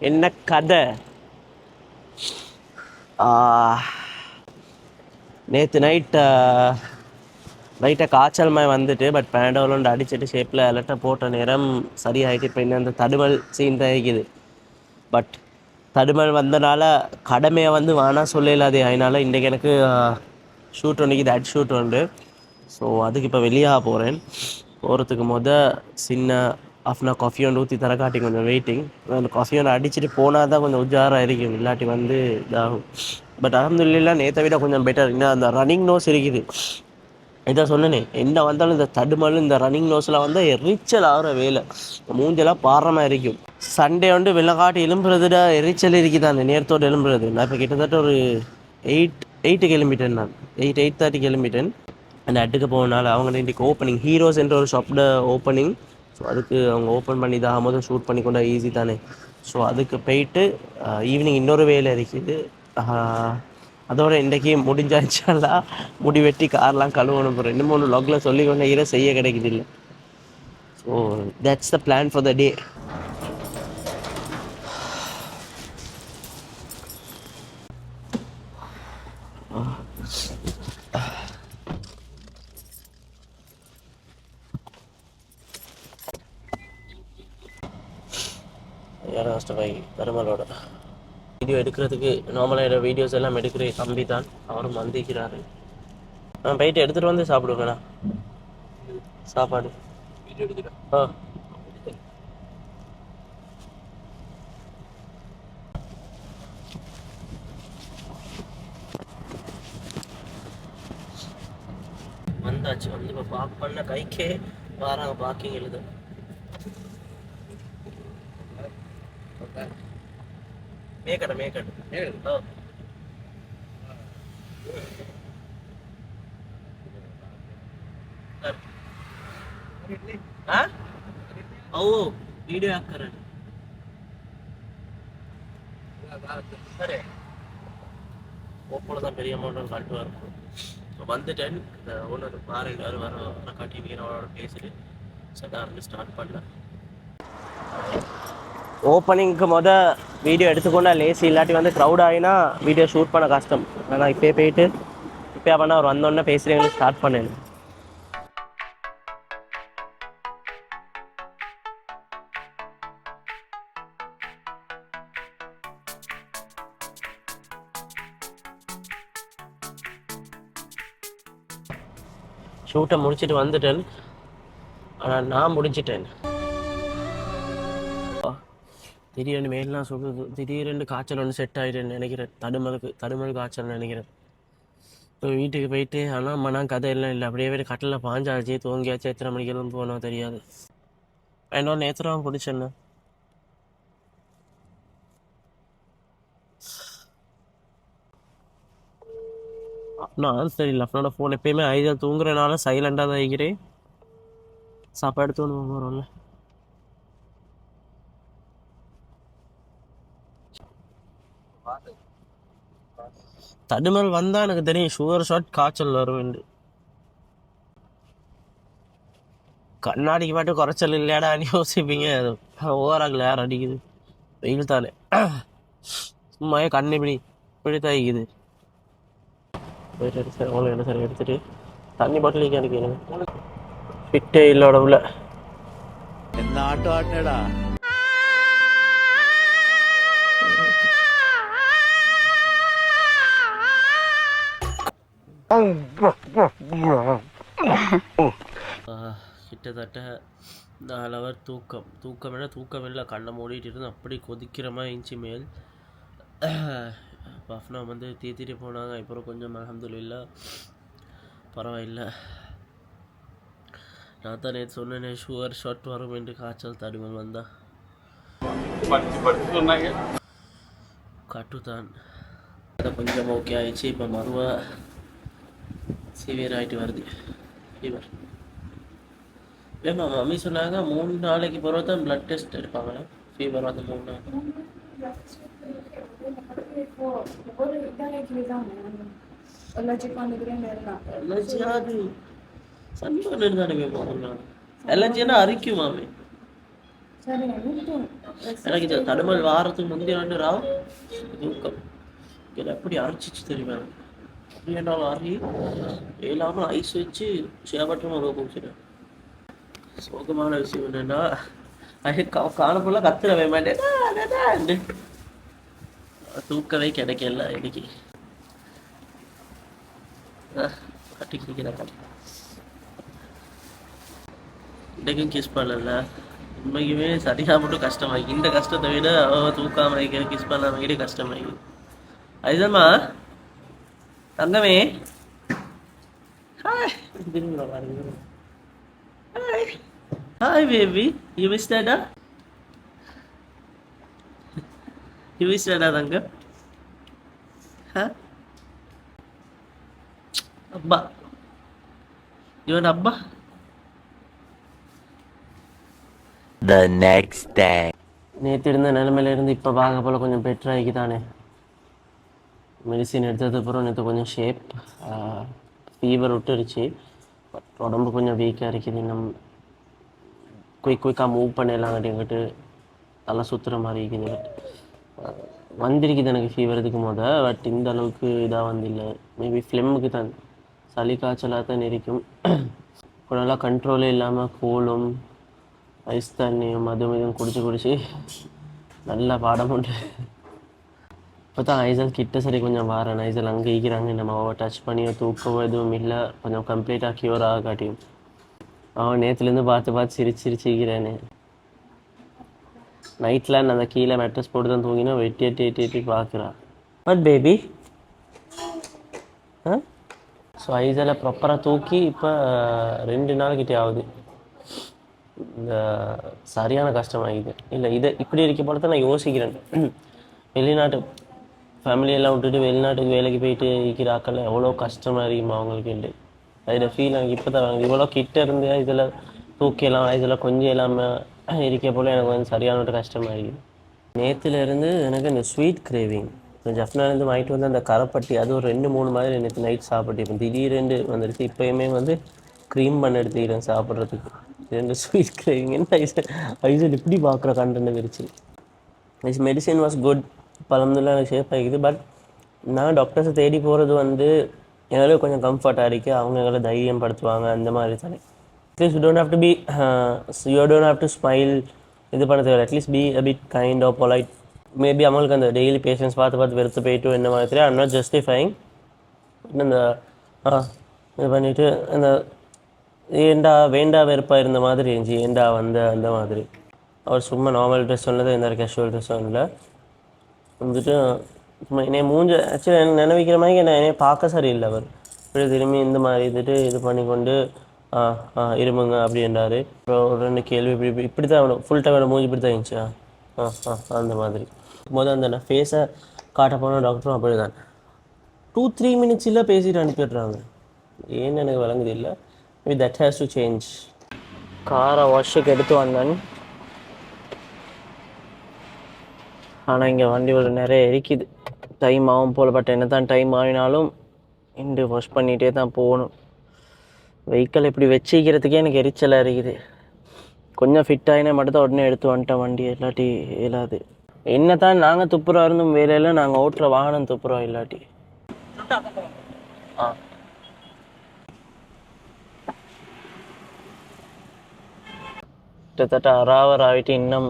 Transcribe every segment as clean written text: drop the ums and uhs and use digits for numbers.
என்ன கதை? நேற்று லைட்டாக காய்ச்சல் மாதிரி வந்துட்டு, பட் பேண்டோலோண்டு அடிச்சுட்டு ஷேப்பில் அலர்ட்டாக போட்ட நேரம் சரியாயிட்டு. இப்போ இன்னும் அந்த தடுமல் சீன் தான் இருக்குது. பட் தடுமல் வந்தனால கடமையை வந்து வானா சொல்லலாதே. அதனால இன்றைக்கி எனக்கு ஷூட் ஒன்றைக்கு தட் ஷூட் உண்டு. ஸோ அதுக்கு இப்போ வெளியாக போகிறேன். போகிறதுக்கு சின்ன ஆஃப்னா காஃபி ஒன்று ஊற்றி தர காட்டி கொஞ்சம் வெயிட்டிங். அந்த காஃபி ஒன்று அடிச்சுட்டு போனால் தான் கொஞ்சம் உஜாராக இருக்கும், இல்லாட்டி வந்து இதாகும். பட் அல்ஹம்துலில்லாஹ் நேற்றை விட கொஞ்சம் பெட்டர். இன்னும் அந்த ரன்னிங் நோஸ் இருக்குது. இதான் சொன்னேனே, என்ன வந்தாலும் இந்த தடுமல் இந்த ரன்னிங் நோஸில் வந்து எரிச்சல் ஆகிற வேலை. மூஞ்செல்லாம் பாரமாக இருக்கும். சண்டே வந்து வெள்ளக்காட்டு எலும்புறதுட எரிச்சல் இருக்குதான் நேரத்தோடு எலும்புறது. நான் இப்போ கிட்டத்தட்ட ஒரு 8 கிலோமீட்டர். நான் 8:30 கிலோமீட்டர் அந்த அட்டுக்கு போகனால அவங்க இன்றைக்கி ஓப்பனிங் ஹீரோஸ் என்ற ஒரு ஷாப்போட ஓப்பனிங். ஸோ அதுக்கு அவங்க ஓப்பன் பண்ணி தான் போது ஷூட் பண்ணி கொண்டா ஈஸி தானே. ஸோ அதுக்கு போயிட்டு ஈவினிங் இன்னொரு வேலை இருக்குது. அதோட இன்றைக்கி முடிஞ்சாச்சுலாம் முடி வெட்டி கார்லாம் கழுவணும் போகிறேன். இன்னும் ஒன்று லாகில் சொல்லி கொண்டே செய்ய கிடைக்குது இல்லை. So that's the plan for the day. யாராஸ்டவை பெருமளோட வீடியோ எடுக்கிறதுக்கு நார்மலாக வீடியோஸ் எல்லாம் எடுக்கிற தம்பி தான். அவரும் வந்திக்கிறாரு. நான் போயிட்டு எடுத்துகிட்டு வந்து சாப்பிடுவேண்ணா சாப்பாடு. வீடியோ எடுக்கிறேன். வந்தாச்சு. வந்து இப்போ பார்க் பண்ண கைக்கே வாராங்க பார்க்கிங் எழுத. மேக்கடை ஓ வீடியோ ஆக்கறேன். சரி ஓப்போல தான் பெரிய அமௌண்ட் காட்டுவார். வந்துட்டேன். இந்த ஓனர் பாருங்க வர காட்டி அவரோட பேசிட்டு சடார்னு ஸ்டார்ட் பண்ணேன். ஓப்பனிங்க்கு வீடியோ எடுத்துக்கொண்டா லேசி, இல்லாட்டி வந்து க்ரௌட் ஆகினா வீடியோ ஷூட் பண்ண கஷ்டம். நான் இப்போயே போயிட்டு இப்போ பண்ணால் அவர் வந்தோடனே பேசுகிறீங்கன்னு ஸ்டார்ட் பண்ணேன். ஷூட்டை முடிச்சுட்டு வந்துட்டேன். ஆனால் நான் முடிச்சிட்டேன். திடீர்னு மேலாம் சொல்லுது. திடீர்னு காய்ச்சல் ஒன்று செட் ஆகிட்டேன்னு நினைக்கிறேன். தடுமல் காய்ச்சல் நினைக்கிறேன். இப்போ வீட்டுக்கு போயிட்டு ஆனால் மனம் கதை எல்லாம் இல்லை. அப்படியே கட்டில் பாஞ்சாச்சு, தூங்கியாச்சு. எத்தனை மணிக்கெல்லாம் போனோம் தெரியாது. என்னோட நேத்திரம் பிடிச்சேன்னு நான் தெரியல. அப்பனோட ஃபோன் எப்பயுமே ஐடியா தூங்குறனால சைலண்டாக தான் வைக்கிறேன். சாப்பாடு தூணு போகிறோம்ல. தடுமல் வந்தால் எனக்கு தெரியும் ஷுகர் ஷாட் காய்ச்சல் வரும். கண்ணாடிக்கு மட்டும் குறைச்சல் இல்லையாடான்னு யோசிப்பீங்க. ஓவராக யார் அடிக்குது, வெயில் தானே. சும்மாவே கண்ணு இப்படி தாய்க்குது. போயிட்டு எடுத்து அவங்கள என்ன சார் எடுத்துட்டு தண்ணி பாட்டிலுக்கு எனக்கு ஃபிட்டே இல்லை உடம்புல. என்ன ஆட்டம் ஆட்டினடா. கிட்டத்தட்ட 4 ஹவர் தூக்கம் இல்லை. கண்ணை மூடிட்டு இருந்து அப்படி கொதிக்கிற மாதிரி இருந்துச்சு மேல். பஃப்னா வந்து தீத்திட்டு போனாங்க. அப்புறம் கொஞ்சம் அல்ஹம்துலில்லாஹ் பரவாயில்லை. நான் தான் நேற்று சொன்னேனே ஷுகர் ஷாட் வரும் என்று. காய்ச்சல் தடுமல் வந்தா கட்டுத்தான். அதை கொஞ்சம் ஓகே ஆயிடுச்சு. இப்போ மறுவா சிவியர் ஆகிட்டு வருது ஃபீவர். இல்லைம்மா மம்மி சொன்னாங்க 3 நாளைக்கு பிறகு தான் பிளட் டெஸ்ட் எடுப்பாங்களே. ஃபீவர் வந்து 3 நாள். அலர்ஜியாது சன்பான் இருந்தானே போகணும். அலர்ஜினா அரிக்கும் மாமே. எனக்கு இந்த தடுமல் வாரத்துக்கு முந்தைய ரெண்டு ராவ் தூக்கம் இதில் எப்படி அரைச்சிச்சு தெரியுமா? அப்படியே நாள் அறி இல்லாமல் ஐஸ் வச்சு சேவட்டும் உறவு போச்சுட்டேன். சோகமான விஷயம் என்னன்னா அது காணக்குள்ள கத்துறவே மாட்டேன், தூக்கவே கிடைக்கல இன்னைக்கு. இன்றைக்கும் கிஸ் பண்ணல, உண்மைக்குமே சரியாக மட்டும் கஷ்டமாகி இந்த கஷ்டத்தை விட தூக்காம வைக்கிற கிஸ் பண்ணாம வைக்கிற கஷ்டமாகி. அதுதான்மா தங்கமே. Hi hi baby, you miss Tata? You miss Tata தங்க? அப்பா இவன் அப்பா. The next day. நேற்று இருந்த நிலைமையிலேருந்து இப்போ பார்க்க போல் கொஞ்சம் பெட்டராகி தானே. மெடிசின் எடுத்தது அப்புறம் நேற்று கொஞ்சம் ஷேப், ஃபீவர் விட்டுருச்சு. பட் உடம்பு கொஞ்சம் வீக்காக இருக்குது. இன்னும் குயிக்காக மூவ் பண்ணலாம் கட்டிக்கிட்டு தலை சுற்றுற மாதிரி இருக்குது. பட் வந்திருக்குது எனக்கு ஃபீவர் இதுக்கு பட் இந்த அளவுக்கு இதாக வந்தில்லை. மேபி ஃப்ளெம்முக்கு தான், சளி காய்ச்சலாக தான் இருக்கும். இப்போ நல்லா கண்ட்ரோலே இல்லாமல் கூலும் ஐஸ் தண்ணியும் அதுவும் இதுவும் குடிச்சு நல்லா பாடம் உண்டு. இப்போ தான் ஐசல் கிட்ட சரி கொஞ்சம் வாரேன். ஐசல் அங்கே ஈக்கிறாங்க, நம்ம அவள் டச் பண்ணியோ தூக்கவோ எதுவும் இல்லை, கொஞ்சம் கம்ப்ளீட்டாக க்யூர் ஆக காட்டியும். அவன் நேற்றுலேருந்து பார்த்து சிரிச்சிருக்கிறேன்னு. நைட்டில் நான் அந்த கீழே மேட்ரஸ் போட்டு தான் தூங்கினா எட்டி பார்க்குறான். பட் பேபி ஸோ ஐசலை ப்ராப்பராக தூக்கி இப்போ 2 நாள்கிட்டே ஆகுது. இந்த சரியான கஷ்டமாகிது. இல்லை இதை இப்படி இருக்க போல தான் நான் யோசிக்கிறேன். வெளிநாட்டு ஃபேமிலியெல்லாம் விட்டுட்டு வெளிநாட்டுக்கு வேலைக்கு போயிட்டு இருக்கிறாக்கள் எவ்வளோ கஷ்டமாக இருக்குமா அவங்களுக்கு இல்லை. அதில் ஃபீல் எனக்கு இப்போ தான் வாங்குது. இவ்வளோ கிட்ட இருந்து இதில் தூக்கலாம், இதில் கொஞ்சம் இல்லாமல் இருக்க போல் எனக்கு வந்து சரியான கஷ்டமாக இருக்குது. நேற்றுலேருந்து எனக்கு இந்த ஸ்வீட் கிரேவிங், ஜஃப்னாலேருந்து வாங்கிட்டு வந்து அந்த கரைப்பட்டி அது ஒரு 2-3 மாதிரி நேற்று நைட் சாப்பிட்டு திடீரெண்டு வந்துடுச்சு. இப்போயுமே வந்து க்ரீம் பண்ண எடுத்துக்கிறேன் சாப்பிட்றதுக்கு. 2 ஸ்வீட் கிரேவிங். என்ன ஐசல் இப்படி பார்க்குற கண்டென்ட் விரிச்சு. திஸ் மெடிசின் வாஸ் குட், பழம்லாம் எனக்கு ஷேப் ஆகிக்குது. பட் நான் டாக்டர்ஸை தேடி போகிறது வந்து எங்களுக்கு கொஞ்சம் கம்ஃபர்ட்டாக இருக்குது. அவங்க எங்களை தைரியம் படுத்துவாங்க அந்த மாதிரி தானே. At least you don't have to smile இது பண்ண தேவை. At least be a bit kind of polite. Maybe அவங்களுக்கு அந்த டெய்லி பேஷன்ஸ் பார்த்து வெறுத்து போயிட்டு என்ன மாதிரி ஐம் நாட் ஜஸ்டிஃபைங். இந்த இது பண்ணிவிட்டு அந்த வேண்டா வெறுப்பாக இருந்த மாதிரி இருந்துச்சு. ஏண்டா அந்த மாதிரி அவர் சும்மா நார்மல் ட்ரெஸ் சொன்னது, எந்த கேஷுவல் ட்ரெஸ்ஸும் இல்லை. வந்துட்டு என்னை மூஞ்ச ஆக்சுவலி எனக்கு நினைவிக்கிற மாதிரி என்னை பார்க்க சரியில்லை. அவர் இப்படி திரும்பி இந்த மாதிரி இது பண்ணிக்கொண்டு இருமுங்க அப்படின்றாரு. அப்புறம் ஒரு 2 கேள்வி இப்படி தான் வேணும். ஃபுல் டைம் மூஞ்சி இப்படி தான் இருந்துச்சா அந்த மாதிரி அந்த ஃபேஸை காட்ட போன டாக்டரும் அப்படி தான் 2-3 மினிட்ஸில் பேசிட்டு அனுப்பிடுறாங்க. ஏன்னு எனக்கு வழங்குது இல்லை. Maybe that has to change. காரை வாஷுக்கு எடுத்து வந்தேன். ஆனால் இங்கே வண்டி ஒரு நிறைய இருக்குது, டைம் ஆகும் போல். பட் என்ன தான் டைம் ஆகினாலும் இன்று வாஷ் பண்ணிகிட்டே தான் போகணும். வெஹிக்கிள் இப்படி வச்சிக்கிறதுக்கே எனக்கு எரிச்சலாக இருக்குது. கொஞ்சம் ஃபிட் ஆகினா மட்டும்தான் உடனே எடுத்து வந்துட்டேன் வண்டி, இல்லாட்டி இயலாது. என்ன தான் நாங்கள் துப்புரவா இருந்தும் வேலையில் நாங்கள் ஓட்டுற வாகனம் துப்புரவா இல்லாட்டி கிட்டத்தட்ட அராவர் ஆகிட்டு இன்னும்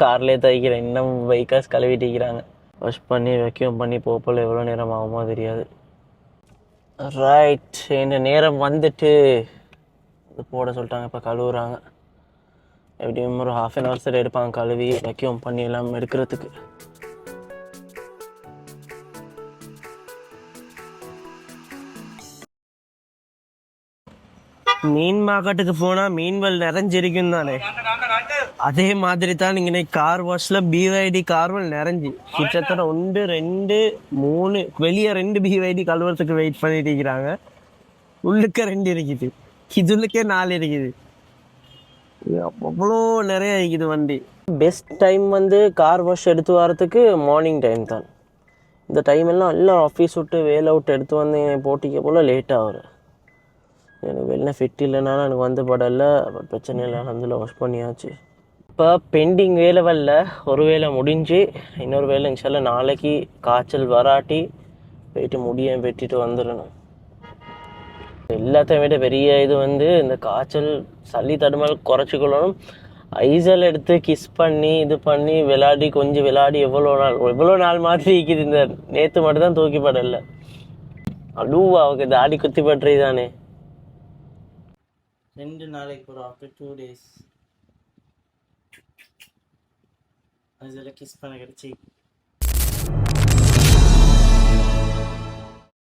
கார்லேயே தைக்கிறேன். இன்னும் வெஹிக்கல்ஸ் கழுவிட்டிக்கிறாங்க. வாஷ் பண்ணி வெக்யூம் பண்ணி போகல எவ்வளோ நேரம் ஆகுமோ தெரியாது. ரைட், இந்த நேரம் வந்துட்டு இது போட சொல்லிட்டாங்க. இப்போ கழுவுறாங்க. எப்படியும் ஒரு 1/2 hour சரி எடுப்பாங்க கழுவி வெக்யூம் பண்ணி எல்லாம் எடுக்கிறதுக்கு. மீன் மார்க்கெட்டுக்கு போனால் மீன்கள் நிறைஞ்சிருக்கும் தானே. அதே மாதிரி தான் இங்கே கார் வாஷில் BYD கார்வல் நிறைஞ்சி கிட்டத்தட்ட 1 2 3 வெளியே 2 BYD கழுவுறதுக்கு வெயிட் பண்ணிட்டு இருக்கிறாங்க. உள்ளுக்க 2 இருக்குது, இதுலுக்கே 4 இருக்குது. அவ்வளோ நிறைய இருக்குது வண்டி. பெஸ்ட் டைம் வந்து கார் வாஷ் எடுத்து வரத்துக்கு மார்னிங் டைம் தான். இந்த டைம் எல்லாம் ஆஃபீஸ் விட்டு வேலை விட்டு எடுத்து வந்து போட்டிக்க போல் லேட்டாக வரும். எனக்கு வெளில ஃபிட் இல்லைனாலும் எனக்கு வந்து படலை. பிரச்சனை இல்லை, அதில் வாஷ் பண்ணியாச்சு. இப்போ பெண்டிங் வேலை வரல, ஒரு வேலை முடிஞ்சு இன்னொரு வேலை இன்ஷால்ல நாளைக்கு காய்ச்சல் வராட்டி போயிட்டு முடிய வெட்டிட்டு வந்துடணும். எல்லாத்தையும் விட பெரிய இது வந்து இந்த காய்ச்சல் சளி தடுமல் குறைச்சிக்கொள்ளணும். ஐசல் எடுத்து கிஸ் பண்ணி இது பண்ணி விளையாடி கொஞ்சம் விளையாடி எவ்வளோ நாள் மாதிரி இருக்குது. இந்த நேற்று மட்டும் தான் தூக்கி படல. அழுவா அவருக்கு தாடி குத்தி பட்டுறது தானே. 2 நாளைக்கு போகிறோம். ஆஃப்டர் 2 days அதில் கிஸ் பண்ண கிடச்சி